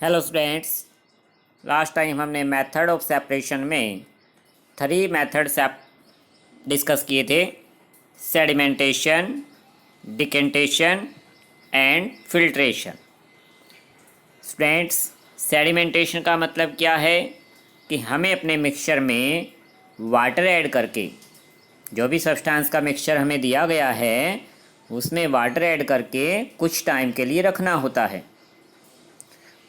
Hello students. Last time हमने method of separation में 3 methods discuss किए थे। Sedimentation, decantation and filtration. Students, sedimentation का मतलब क्या है कि हमें अपने मिक्सचर में वाटर ऐड करके, जो भी सब्सटेंस का मिक्सचर हमें दिया गया है उसमें वाटर ऐड करके कुछ टाइम के लिए रखना होता है।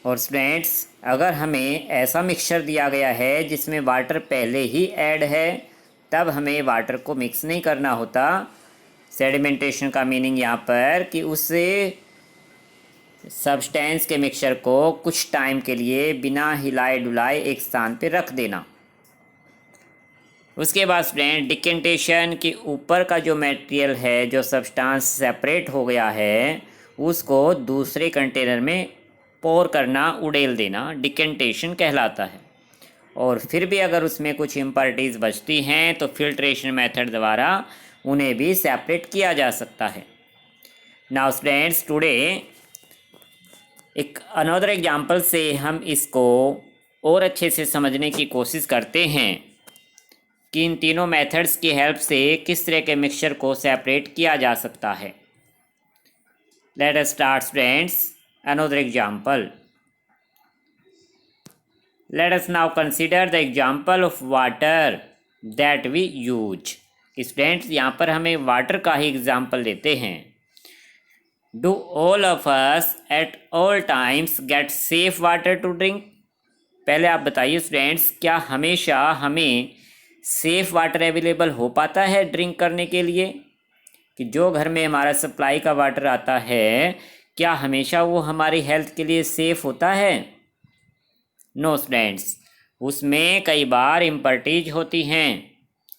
और स्टूडेंट्स, अगर हमें ऐसा मिक्सचर दिया गया है जिसमें वाटर पहले ही ऐड है, तब हमें वाटर को मिक्स नहीं करना होता। सेडिमेंटेशन का मीनिंग यहाँ पर कि उस सब्सटेंस के मिक्सचर को कुछ टाइम के लिए बिना हिलाए डुलाए एक स्थान पर रख देना। उसके बाद स्टूडेंट, डिकेंटेशन के ऊपर का जो मटेरियल है, जो सब्सटेंस सेपरेट हो गया है, उसको दूसरे कंटेनर में पोर करना, उड़ेल देना, डिकेंटेशन कहलाता है। और फिर भी अगर उसमें कुछ इम्परिटीज़ बचती हैं तो फिल्ट्रेशन मेथड द्वारा उन्हें भी सेपरेट किया जा सकता है। नाउ स्टूडेंट्स, टुडे एक अनदर एग्जांपल से हम इसको और अच्छे से समझने की कोशिश करते हैं कि इन तीनों मेथड्स की हेल्प से किस तरह के मिक्सचर को सेपरेट किया जा सकता है। Let us start students, another example. Let us now consider the example of water that we use. Students, यहाँ पर हमें वाटर का ही एग्जाम्पल लेते हैं। Do all of us at all times get safe water to drink? पहले आप बताइए स्टूडेंट्स, क्या हमेशा हमें सेफ वाटर अवेलेबल हो पाता है ड्रिंक करने के लिए? कि जो घर में हमारा सप्लाई का वाटर आता है, क्या हमेशा वो हमारी हेल्थ के लिए सेफ़ होता है? नो स्टूडेंट्स, उसमें कई बार इम्परिटीज होती हैं,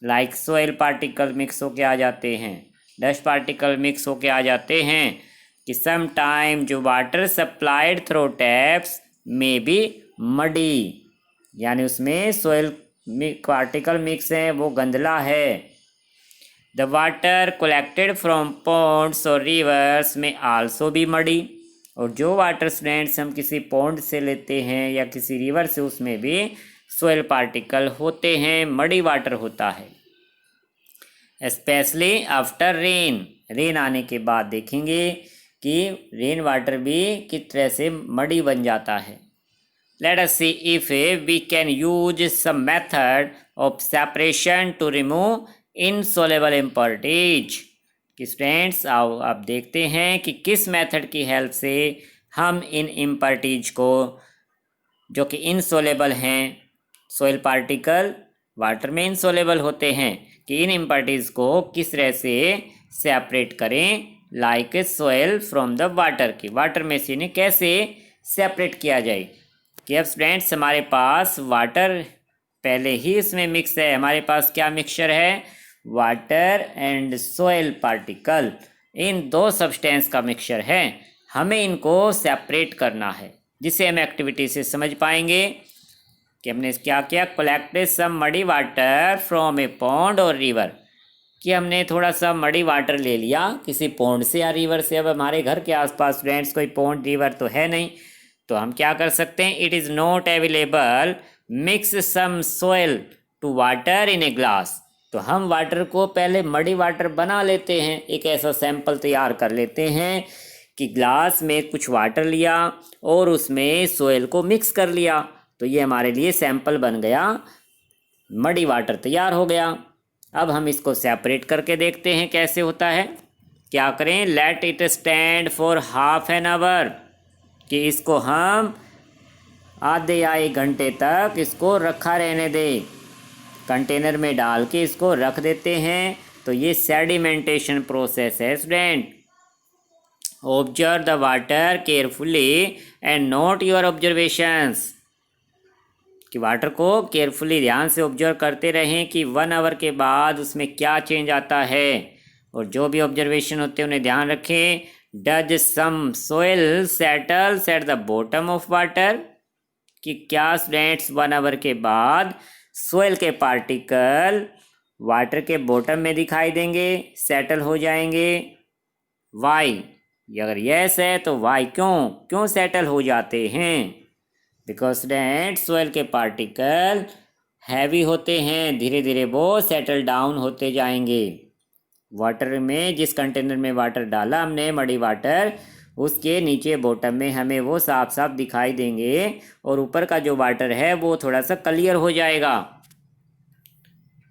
लाइक सोइल पार्टिकल मिक्स होके आ जाते हैं, डस्ट पार्टिकल मिक्स होके आ जाते हैं। कि सम टाइम जो वाटर सप्लाइड थ्रू टैप्स में भी मडी, यानी उसमें सोइल पार्टिकल मिक्स हैं, वो गंदला है। The water collected from ponds or rivers में also be muddy। और जो वाटर स्टूडेंट्स हम किसी पॉन्ड से लेते हैं या किसी रिवर से, उसमें भी सोइल पार्टिकल होते हैं, मडी वाटर होता है। स्पेशली आफ्टर रेन, रेन आने के बाद देखेंगे कि रेन वाटर भी किस तरह से मडी बन जाता है। Let us see if we can use some method of separation to remove insoluble impurities. कि स्टूडेंट्स, आओ आप देखते हैं कि किस मेथड की हेल्प से हम इन इम्परिटीज को, जो कि इनसोलेबल हैं, सोइल पार्टिकल वाटर में इनसोलेबल होते हैं, कि इन इम्परिटीज को किस तरह से सेपरेट करें, like soil from the water. की वाटर में से इन्हें कैसे सेपरेट किया जाए। कि अब स्टूडेंट्स, हमारे पास वाटर पहले ही इसमें मिक्स है। हमारे पास क्या मिक्सचर है? वाटर एंड सोइल पार्टिकल, इन दो सब्सटेंस का मिक्सचर है। हमें इनको सेपरेट करना है, जिसे हम एक्टिविटी से समझ पाएंगे कि हमने क्या किया। Collected some muddy water from a pond और रिवर। कि हमने थोड़ा सा मडी वाटर ले लिया किसी पॉन्ड से या रिवर से। अब हमारे घर के आसपास स्टूडेंट्स कोई पॉन्ड रिवर तो है नहीं, तो हम क्या कर सकते हैं? It is not available, mix some soil to water in a glass. तो हम वाटर को पहले मडी वाटर बना लेते हैं, एक ऐसा सैंपल तैयार कर लेते हैं कि ग्लास में कुछ वाटर लिया और उसमें सोइल को मिक्स कर लिया, तो ये हमारे लिए सैंपल बन गया, मडी वाटर तैयार हो गया। अब हम इसको सेपरेट करके देखते हैं कैसे होता है। क्या करें? Let it stand for half an hour. कि इसको हम आधे या 1 घंटे तक इसको रखा रहने दें, कंटेनर में डाल के इसको रख देते हैं। तो ये सेडिमेंटेशन प्रोसेस है student. Observe the water carefully and not your observations. कि वाटर को केयरफुली ध्यान से ऑब्जर्व करते रहें कि 1 आवर के बाद उसमें क्या चेंज आता है, और जो भी ऑब्जर्वेशन होते हैं उन्हें ध्यान रखें। Does some soil settles at the bottom of water. कि क्या स्टूडेंट्स 1 आवर के बाद सोइल के पार्टिकल वाटर के बॉटम में दिखाई देंगे, सेटल हो जाएंगे? वाई? अगर यस है तो वाई, क्यों सेटल हो जाते हैं? बिकॉज स्टूडेंट सोयल के पार्टिकल हैवी होते हैं, धीरे धीरे वो सेटल डाउन होते जाएंगे। वाटर में, जिस कंटेनर में वाटर डाला हमने मडी वाटर, उसके नीचे बॉटम में हमें वो साफ साफ दिखाई देंगे और ऊपर का जो वाटर है वो थोड़ा सा क्लियर हो जाएगा।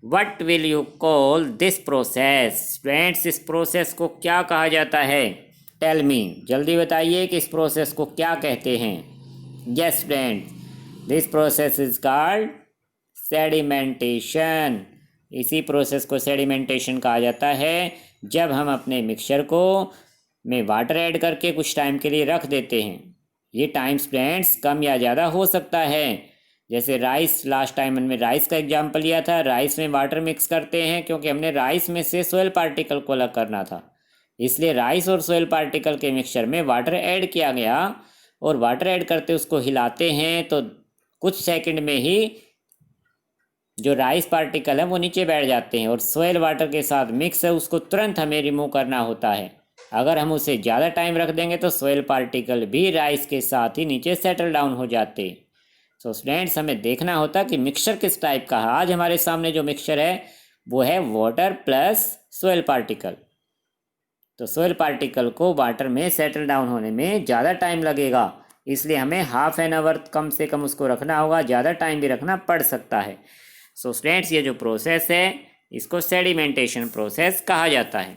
What will you call this process? Friends, इस प्रोसेस को क्या कहा जाता है? टेल मी, जल्दी बताइए कि इस प्रोसेस को क्या कहते हैं। Yes friends, this process is called sedimentation. इसी प्रोसेस को सेडिमेंटेशन कहा जाता है। जब हम अपने मिक्सचर को में वाटर ऐड करके कुछ टाइम के लिए रख देते हैं, ये टाइम फ्रेंड्स कम या ज़्यादा हो सकता है। जैसे राइस, लास्ट टाइम हमने राइस का एग्जांपल लिया था। राइस में वाटर मिक्स करते हैं क्योंकि हमने राइस में से सोयल पार्टिकल को अलग करना था, इसलिए राइस और सोयल पार्टिकल के मिक्सचर में वाटर ऐड किया गया और वाटर ऐड करते उसको हिलाते हैं तो कुछ सेकंड में ही जो राइस पार्टिकल है वो नीचे बैठ जाते हैं और सोयल वाटर के साथ मिक्स है उसको तुरंत हमें रिमूव करना होता है। अगर हम उसे ज़्यादा टाइम रख देंगे तो सोयल पार्टिकल भी राइस के साथ ही नीचे सेटल डाउन हो जाते। सो स्टूडेंट्स, हमें देखना होता कि मिक्सचर किस टाइप का है। आज हमारे सामने जो मिक्सचर है वो है वाटर प्लस सोयल पार्टिकल। तो सोयल पार्टिकल को वाटर में सेटल डाउन होने में ज़्यादा टाइम लगेगा, इसलिए हमें हाफ एन आवर कम से कम उसको रखना होगा। ज़्यादा टाइम भी रखना पड़ सकता है। सो स्टूडेंट्स, ये जो प्रोसेस है इसको सेडिमेंटेशन प्रोसेस कहा जाता है।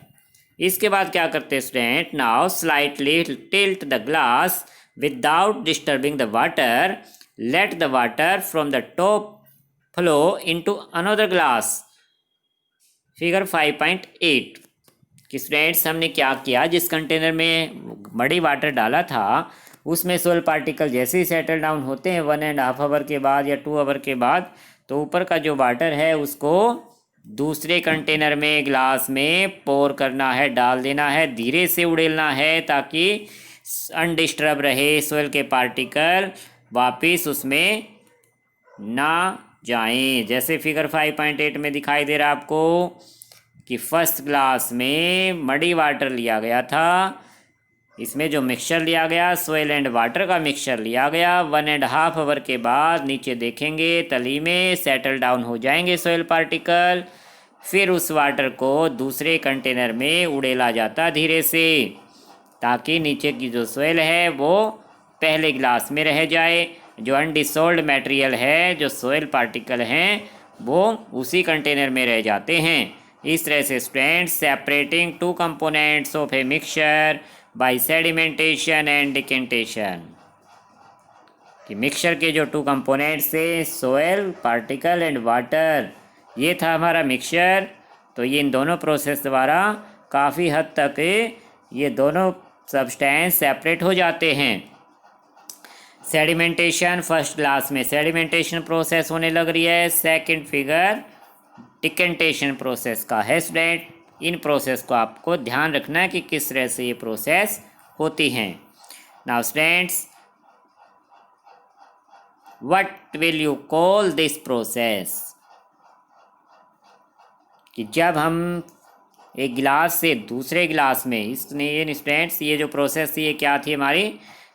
इसके बाद क्या करते हैं student? Now slightly tilt the glass without disturbing the water. Let the water from the top flow into another glass. Figure 5.8 कि स्टूडेंट्स हमने क्या किया, जिस कंटेनर में मडी वाटर डाला था उसमें सोयल पार्टिकल जैसे ही सेटल डाउन होते हैं 1.5 आवर के बाद या 2 आवर के बाद, तो ऊपर का जो वाटर है उसको दूसरे कंटेनर में, ग्लास में पोर करना है, डाल देना है, धीरे से उड़ेलना है ताकि अनडिस्टर्ब रहे, सोयल के पार्टिकल वापस उसमें ना जाएं। जैसे फिगर 5.8 में दिखाई दे रहा है आपको कि फर्स्ट ग्लास में मडी वाटर लिया गया था, इसमें जो मिक्सचर लिया गया सोयल एंड वाटर का मिक्सचर लिया गया। 1.5 आवर के बाद नीचे देखेंगे तली में सेटल डाउन हो जाएंगे सोयल पार्टिकल। फिर उस वाटर को दूसरे कंटेनर में उड़ेला जाता धीरे से ताकि नीचे की जो सोयल है वो पहले ग्लास में रह जाए, जो अनडिसॉल्व्ड मटेरियल है, जो सोयल पार्टिकल हैं, वो उसी कंटेनर में रह जाते हैं। इस तरह से students, separating two components of a mixture by sedimentation and decantation, कि मिक्सचर के जो 2 कंपोनेंट्स थे सोयल पार्टिकल एंड वाटर, ये था हमारा मिक्सचर। तो ये इन दोनों प्रोसेस द्वारा काफ़ी हद तक ये दोनों सब्सटेंस सेपरेट हो जाते हैं। सेडिमेंटेशन, फर्स्ट ग्लास में सेडिमेंटेशन प्रोसेस होने लग रही है। सेकंड फिगर डिकेंटेशन प्रोसेस का है स्टूडेंट। इन प्रोसेस को आपको ध्यान रखना है कि किस तरह से ये प्रोसेस होती हैं। Now students, what will you call this process? कि जब हम एक गिलास से दूसरे गिलास में, इसने स्टूडेंट्स ये जो प्रोसेस थी ये क्या थी हमारी?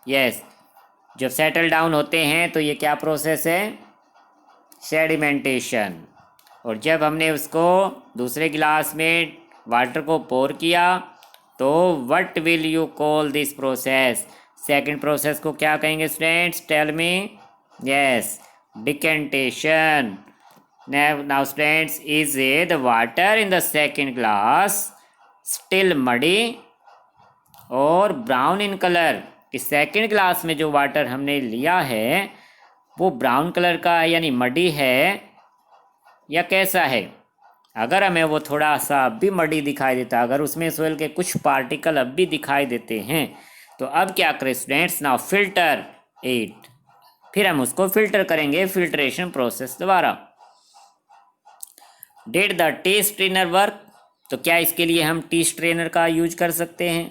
यस, जब सेटल डाउन होते हैं तो ये क्या प्रोसेस है? सेडिमेंटेशन। और जब हमने उसको दूसरे गिलास में वाटर को पोर किया तो what will you call this process? Second process को क्या कहेंगे students? Tell me. Yes, decantation. Now students, is the water in the second glass still muddy और ब्राउन इन कलर? कि सेकंड ग्लास में जो वाटर हमने लिया है वो ब्राउन कलर का है, यानी मडी है, या कैसा है? अगर हमें वो थोड़ा सा अब भी मडी दिखाई देता, अगर उसमें सोयल के कुछ पार्टिकल अब भी दिखाई देते हैं, तो अब क्या करें स्टूडेंट्स? Now filter it. फिर हम उसको फिल्टर करेंगे फिल्ट्रेशन प्रोसेस द्वारा। Did the T strainer work? तो क्या इसके लिए हम टी स्ट्रेनर का यूज कर सकते हैं?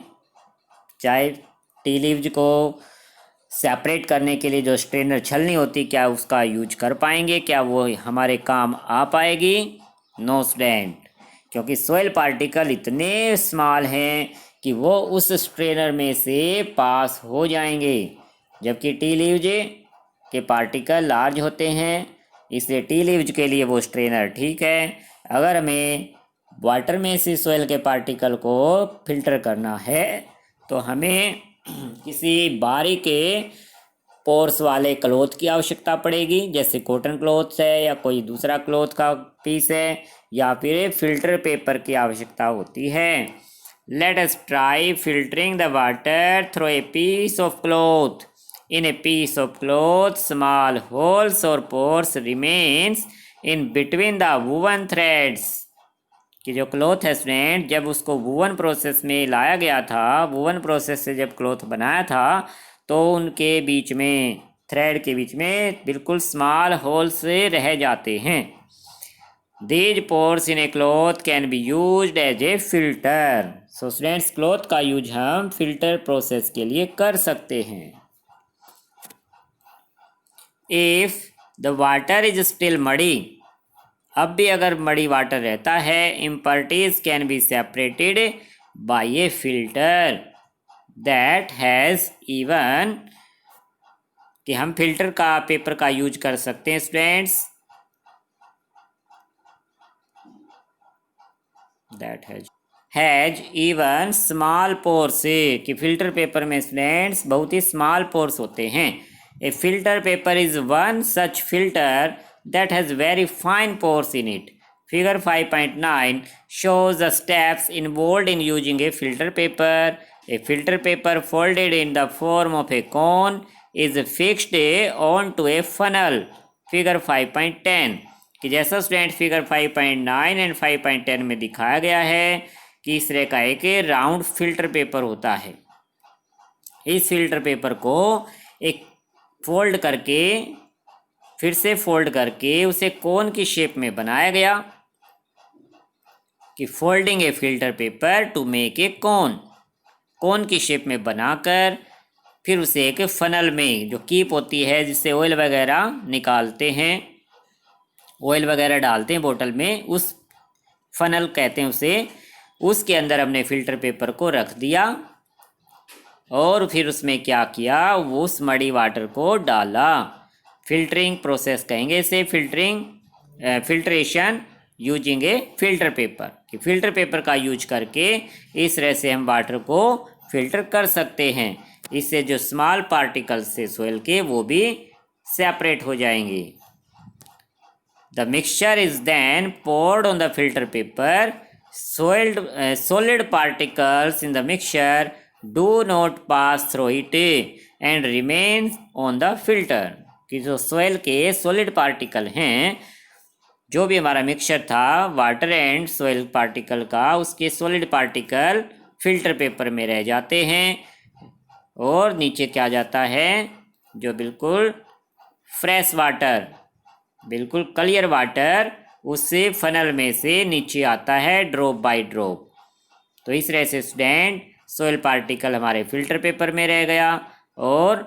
चाहे टी लीव्स को सेपरेट करने के लिए जो स्ट्रेनर छलनी होती, क्या उसका यूज कर पाएंगे? क्या वो हमारे काम आ पाएगी? नो स्टूडेंट, क्योंकि सोयल पार्टिकल इतने स्मॉल हैं कि वो उस स्ट्रेनर में से पास हो जाएंगे, जबकि टी लीव्स के पार्टिकल लार्ज होते हैं, इसलिए टी लीव्स के लिए वो स्ट्रेनर ठीक है। अगर हमें वाटर में से सॉइल के पार्टिकल को फिल्टर करना है तो हमें किसी बारीक के पोर्स वाले क्लॉथ की आवश्यकता पड़ेगी, जैसे कॉटन क्लॉथ है या कोई दूसरा क्लॉथ का पीस है, या फिर फिल्टर पेपर की आवश्यकता होती है। Let us try filtering the water through a piece of cloth. In a piece of cloth, small holes or pores remains in between the woven threads। कि जो क्लॉथ है स्टूडेंट, जब उसको वूवन प्रोसेस में लाया गया था, वूवन प्रोसेस से जब क्लॉथ बनाया था, तो उनके बीच में, थ्रेड के बीच में बिल्कुल स्मॉल होल से रह जाते हैं। These pores in a cloth can be used as a filter। So students, cloth का यूज हम फिल्टर प्रोसेस के लिए कर सकते हैं। If the water is still muddy, अब भी अगर मडी वाटर रहता है, impurities can be separated by a filter that has even, कि हम फिल्टर का पेपर का यूज कर सकते हैं students, that has even small pores, कि फिल्टर पेपर में स्टूडेंट्स बहुत ही स्मॉल पोर्स होते हैं। A filter paper is one such filter that has very fine pores in it। Figure 5.9 shows the steps involved in using a filter paper। A filter paper folded in the form of a cone is fixed onto a funnel। Figure 5.10 कि जैसा student figure 5.9 and 5.10 में दिखाया गया है कि इस तरह का एक राउंड फिल्टर पेपर होता है। इस फिल्टर पेपर को एक फोल्ड करके, फिर से फोल्ड करके उसे कोन की शेप में बनाया गया, कि folding a filter paper to make a cone. Cone की शेप में बनाकर फिर उसे एक फनल में, जो कीप होती है जिससे ऑयल वगैरह निकालते हैं, ऑयल वगैरह डालते हैं बोतल में, उस फनल कहते हैं उसे, उसके अंदर हमने फिल्टर पेपर को रख दिया और फिर उसमें क्या किया, वो उस मडी वाटर को डाला। फिल्टरिंग प्रोसेस कहेंगे इसे, फिल्ट्रेशन यूजिंग ए फिल्टर पेपर, कि फिल्टर पेपर का यूज करके इस तरह से हम वाटर को फिल्टर कर सकते हैं। इससे जो स्मॉल पार्टिकल्स से सोइल के, वो भी सेपरेट हो जाएंगे। The mixture is then poured on the filter paper। solid particles in the mixture do not pass through it and remain on the filter। कि जो सोइल के सॉलिड पार्टिकल हैं, जो भी हमारा मिक्सचर था वाटर एंड सोइल पार्टिकल का, उसके सॉलिड पार्टिकल फिल्टर पेपर में रह जाते हैं और नीचे क्या जाता है, जो बिल्कुल फ्रेश वाटर, बिल्कुल क्लियर वाटर, उससे फनल में से नीचे आता है ड्रॉप बाय ड्रॉप। तो इस तरह से स्टूडेंट सोइल पार्टिकल हमारे फिल्टर पेपर में रह गया और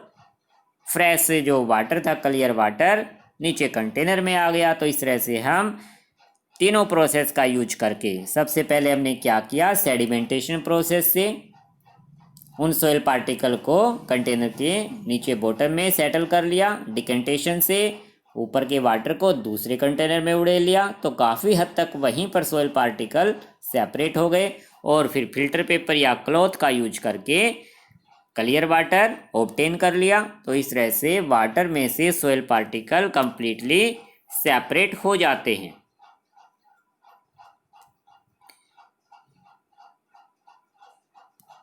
फ्रेश से जो वाटर था, क्लियर वाटर, नीचे कंटेनर में आ गया। तो इस तरह से हम तीनों प्रोसेस का यूज करके, सबसे पहले हमने क्या किया, सेडिमेंटेशन प्रोसेस से उन सोइल पार्टिकल को कंटेनर के नीचे बॉटम में सेटल कर लिया, डिकेंटेशन से ऊपर के वाटर को दूसरे कंटेनर में उड़े लिया, तो काफ़ी हद तक वहीं पर सोइल पार्टिकल सेपरेट हो गए। और फिर फिल्टर पेपर या क्लॉथ का यूज करके क्लियर वाटर ऑब्टेन कर लिया। तो इस तरह से वाटर में से सोइल पार्टिकल कंप्लीटली सेपरेट हो जाते हैं।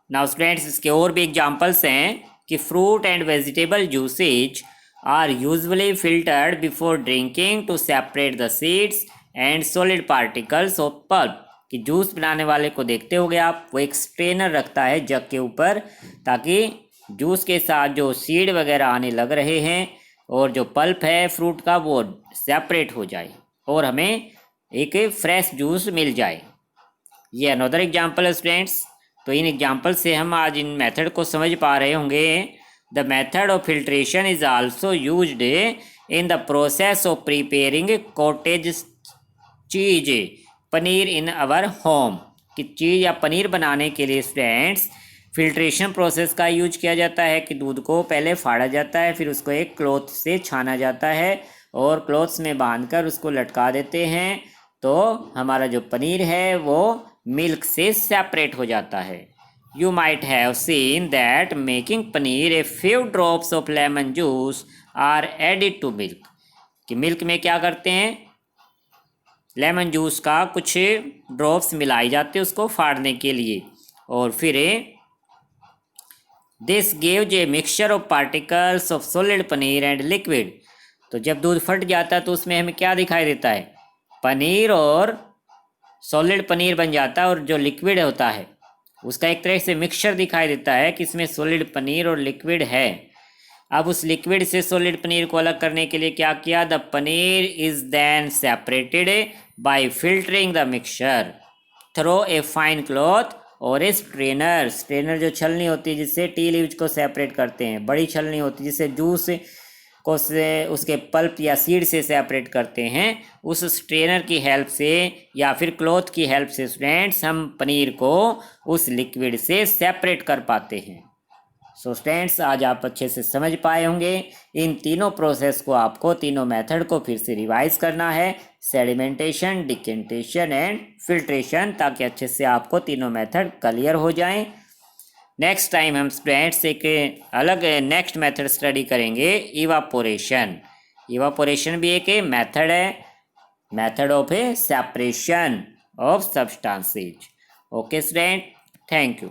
नाउ स्टूडेंट्स, इसके और भी एग्जांपल्स हैं कि fruit and vegetable juices are usually filtered before drinking to separate the seeds and solid particles of pulp. कि जूस बनाने वाले को देखते होगे आप, वो एक स्ट्रेनर रखता है जग के ऊपर, ताकि जूस के साथ जो सीड वगैरह आने लग रहे हैं और जो पल्प है फ्रूट का, वो सेपरेट हो जाए और हमें एक फ्रेश जूस मिल जाए। ये अनदर एग्जाम्पल है स्टूडेंट्स। तो इन एग्जाम्पल से हम आज इन मेथड को समझ पा रहे होंगे। The method of filtration is also used in the process of preparing cottage cheese paneer in our home. कि चीज़ या पनीर बनाने के लिए स्टूडेंट्स फिल्ट्रेशन प्रोसेस का यूज किया जाता है कि दूध को पहले फाड़ा जाता है, फिर उसको एक क्लॉथ से छाना जाता है और क्लॉथ्स में बांधकर उसको लटका देते हैं, तो हमारा जो पनीर है वो मिल्क से सेपरेट हो जाता है। You might have seen that making paneer a few drops of lemon juice are added to milk, कि मिल्क में क्या करते हैं, लेमन जूस का कुछ ड्रॉप्स मिलाई जाते हैं उसको फाड़ने के लिए, और फिर this gives a mixture of particles of solid paneer and liquid. तो जब दूध फट जाता है तो उसमें हमें क्या दिखाई देता है, पनीर और सॉलिड पनीर बन जाता है, और जो लिक्विड होता है उसका एक तरह से मिक्सचर दिखाई देता है कि इसमें सॉलिड पनीर और लिक्विड है। अब उस लिक्विड से सॉलिड पनीर को अलग करने के लिए क्या किया, the paneer is then separated by filtering the mixture through a fine cloth और ए स्ट्रेनर। स्ट्रेनर जो छलनी होती है जिससे टी लीव्स को सेपरेट करते हैं, बड़ी छलनी होती है जिससे जूस को से उसके पल्प या सीड से सेपरेट करते हैं, उस स्ट्रेनर की हेल्प से या फिर क्लॉथ की हेल्प से स्टूडेंट्स हम पनीर को उस लिक्विड से सेपरेट कर पाते हैं। सो स्टूडेंट्स आज आप अच्छे से समझ पाए होंगे। इन तीनों प्रोसेस को आपको, तीनों मेथड को फिर से रिवाइज करना है, सेडिमेंटेशन, डिकेंटेशन एंड फिल्ट्रेशन, ताकि अच्छे से आपको तीनों मेथड क्लियर हो जाएं। नेक्स्ट टाइम हम स्टूडेंट्स एक अलग नेक्स्ट मेथड स्टडी करेंगे, इवापोरेशन। इवापोरेशन भी एक मेथड है, method of A separation of substances. Okay student, thank you.